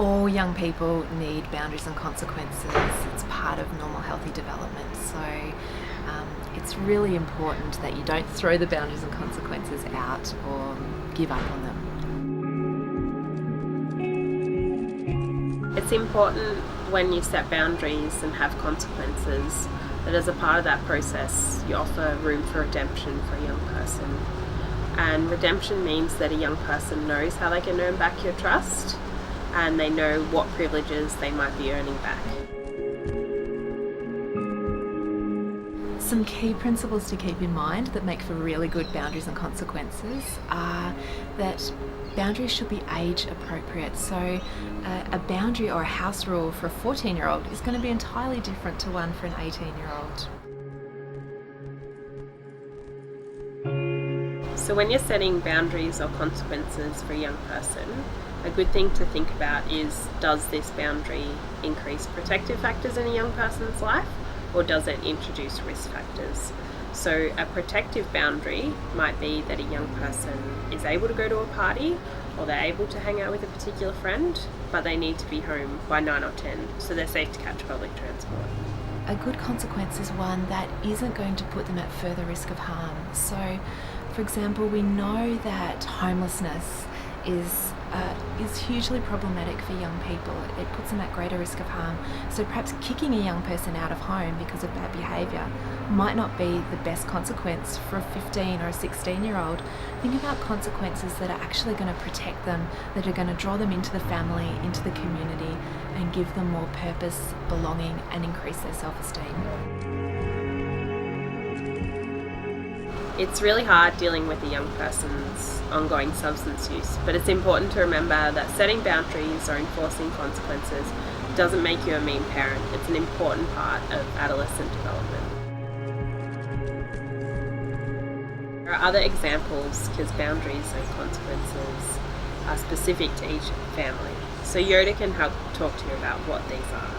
All young people need boundaries and consequences. It's part of normal healthy development. So it's really important that you don't throw the boundaries and consequences out or give up on them. It's important when you set boundaries and have consequences that as a part of that process you offer room for redemption for a young person. And redemption means that a young person knows how they can earn back your trust and they know what privileges they might be earning back. Some key principles to keep in mind that make for really good boundaries and consequences are that boundaries should be age appropriate. So a boundary or a house rule for a 14-year-old is going to be entirely different to one for an 18-year-old. So when you're setting boundaries or consequences for a young person, a good thing to think about is, does this boundary increase protective factors in a young person's life, or does it introduce risk factors? So a protective boundary might be that a young person is able to go to a party or they're able to hang out with a particular friend, but they need to be home by 9 or 10 so they're safe to catch public transport. A good consequence is one that isn't going to put them at further risk of harm. So, for example, we know that homelessness is hugely problematic for young people. It puts them at greater risk of harm. So perhaps kicking a young person out of home because of bad behaviour might not be the best consequence for a 15 or a 16-year-old. Think about consequences that are actually going to protect them, that are going to draw them into the family, into the community, and give them more purpose, belonging, and increase their self-esteem. It's really hard dealing with a young person's ongoing substance use, but it's important to remember that setting boundaries or enforcing consequences doesn't make you a mean parent. It's an important part of adolescent development. There are other examples because boundaries and consequences are specific to each family. So Yoda can help talk to you about what these are.